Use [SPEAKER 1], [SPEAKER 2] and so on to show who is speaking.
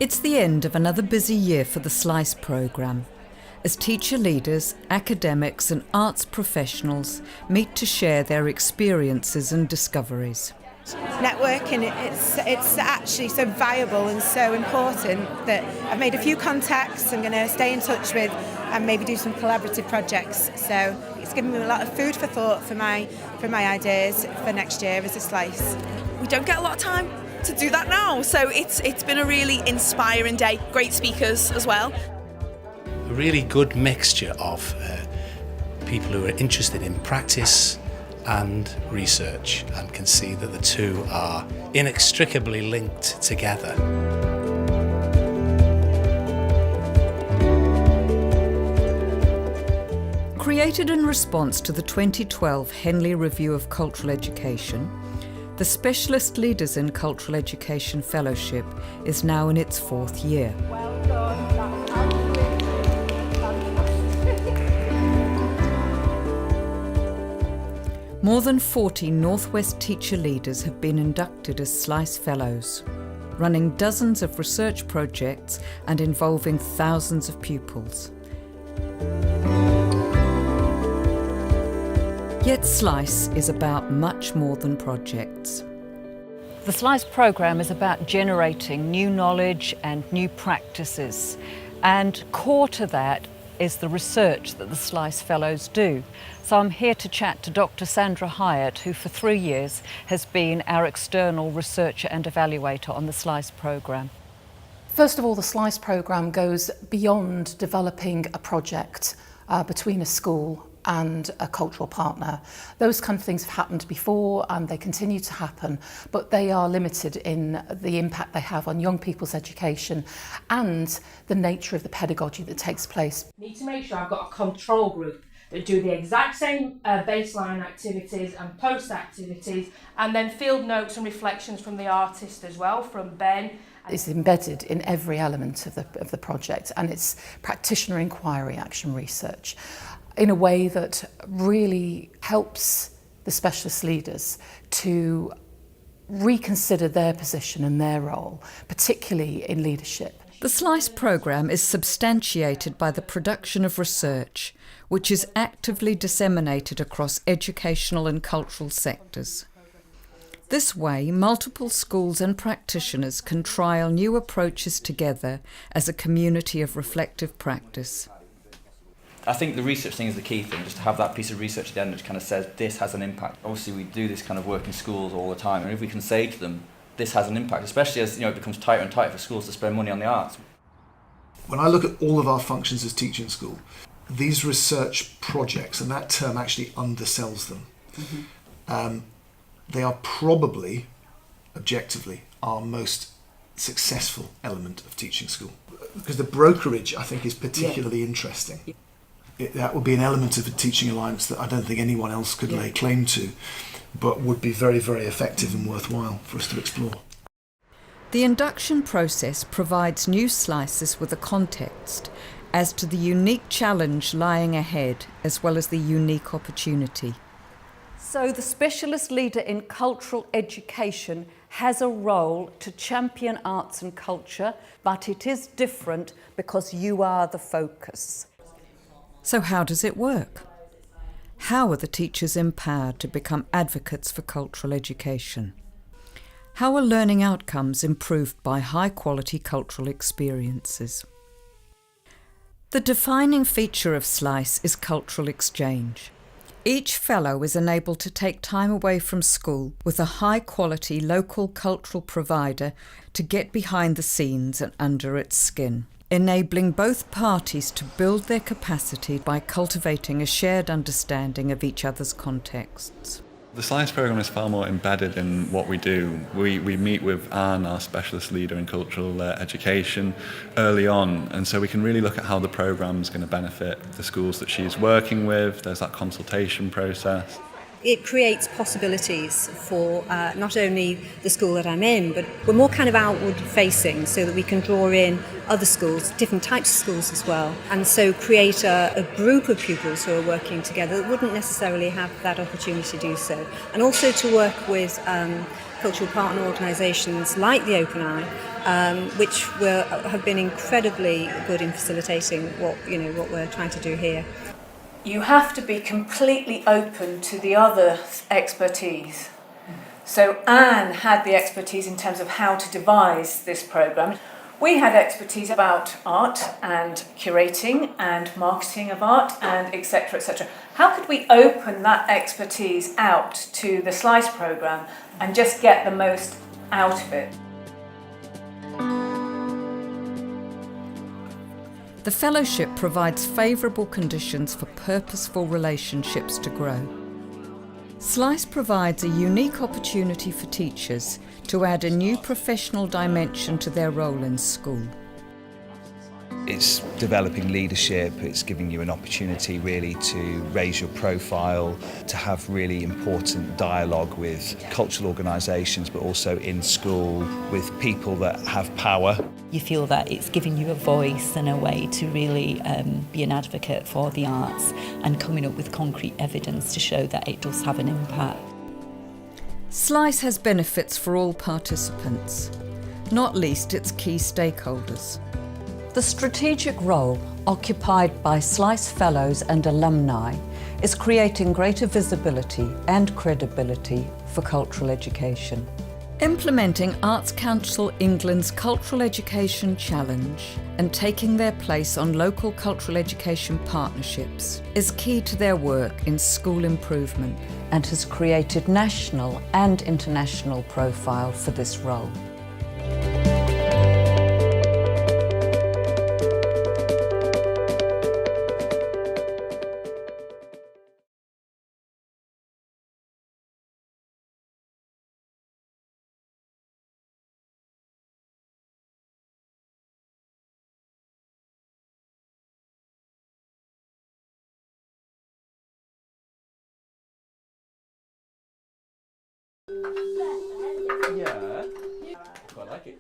[SPEAKER 1] It's the end of another busy year for the SLiCE programme, as teacher leaders, academics and arts professionals meet to share their experiences and discoveries.
[SPEAKER 2] Networking, it's actually so viable and so important that I've made a few contacts I'm going to stay in touch with and maybe do some collaborative projects. So it's given me a lot of food for thought for my ideas for next year as a SLiCE.
[SPEAKER 3] We don't get a lot of time to do that now, so it's been a really inspiring day. Great speakers as well.
[SPEAKER 4] A really good mixture of people who are interested in practice and research and can see that the two are inextricably linked together.
[SPEAKER 1] Created in response to the 2012 Henley Review of Cultural Education, the Specialist Leaders in Cultural Education Fellowship is now in its 4th year. More than 40 Northwest teacher leaders have been inducted as SLiCE Fellows, running dozens of research projects and involving thousands of pupils. Yet SLiCE is about much more than projects. The SLiCE programme is about generating new knowledge and new practices, and core to that is the research that the SLiCE Fellows do. So I'm here to chat to Dr. Sandra Hyatt, who for 3 years has been our external researcher and evaluator on the SLiCE programme.
[SPEAKER 5] First of all, the SLiCE programme goes beyond developing a project between a school and a cultural partner. Those kind of things have happened before and they continue to happen, but they are limited in the impact they have on young people's education and the nature of the pedagogy that takes place.
[SPEAKER 6] I need to make sure I've got a control group that do the exact same baseline activities and post activities, and then field notes and reflections from the artist as well, from Ben.
[SPEAKER 5] It's embedded in every element of the project, and it's practitioner inquiry, action research, in a way that really helps the specialist leaders to reconsider their position and their role, particularly in leadership.
[SPEAKER 1] The SLiCE programme is substantiated by the production of research, which is actively disseminated across educational and cultural sectors. This way, multiple schools and practitioners can trial new approaches together as a community of reflective practice.
[SPEAKER 7] I think the research thing is the key thing, just to have that piece of research at the end which kind of says this has an impact. Obviously we do this kind of work in schools all the time, and if we can say to them this has an impact, especially as it becomes tighter and tighter for schools to spend money on the arts.
[SPEAKER 8] When I look at all of our functions as teaching school, these research projects, and that term actually undersells them, they are probably, objectively, our most successful element of teaching school. Because the brokerage, I think, is particularly interesting. That would be an element of a teaching alliance that I don't think anyone else could lay claim to, but would be very, very effective and worthwhile for us to explore.
[SPEAKER 1] The induction process provides new SLiCEs with a context as to the unique challenge lying ahead, as well as the unique opportunity. So the specialist leader in cultural education has a role to champion arts and culture, but it is different because you are the focus. So how does it work? How are the teachers empowered to become advocates for cultural education? How are learning outcomes improved by high-quality cultural experiences? The defining feature of SLiCE is cultural exchange. Each fellow is enabled to take time away from school with a high-quality local cultural provider to get behind the scenes and under its skin, enabling both parties to build their capacity by cultivating a shared understanding of each other's contexts.
[SPEAKER 9] The SLiCE programme is far more embedded in what we do. We meet with Anne, our specialist leader in cultural education, early on, and so we can really look at how the programme is going to benefit the schools that she's working with. There's that consultation process.
[SPEAKER 10] it creates possibilities for not only the school that I'm in, but we're more kind of outward facing so that we can draw in other schools, different types of schools as well, and so create a group of pupils who are working together that wouldn't necessarily have that opportunity to do so. And also to work with cultural partner organisations like the Open Eye, which have been incredibly good in facilitating what we're trying to do here.
[SPEAKER 11] You have to be completely open to the other expertise. So Anne had the expertise in terms of how to devise this programme. We had expertise about art and curating and marketing of art and etc. etc. How could we open that expertise out to the SLiCE programme and just get the most out of it?
[SPEAKER 1] The fellowship provides favourable conditions for purposeful relationships to grow. SLiCE provides a unique opportunity for teachers to add a new professional dimension to their role in school.
[SPEAKER 12] It's developing leadership, it's giving you an opportunity really to raise your profile, to have really important dialogue with cultural organisations but also in school with people that have power.
[SPEAKER 13] You feel that it's giving you a voice and a way to really be an advocate for the arts and coming up with concrete evidence to show that it does have an impact.
[SPEAKER 1] SLiCE has benefits for all participants, not least its key stakeholders.
[SPEAKER 14] The strategic role occupied by SLiCE Fellows and alumni is creating greater visibility and credibility for cultural education.
[SPEAKER 1] Implementing Arts Council England's Cultural Education Challenge and taking their place on local cultural education partnerships is key to their work in school improvement
[SPEAKER 14] and has created national and international profile for this role.
[SPEAKER 7] Yeah, quite like it.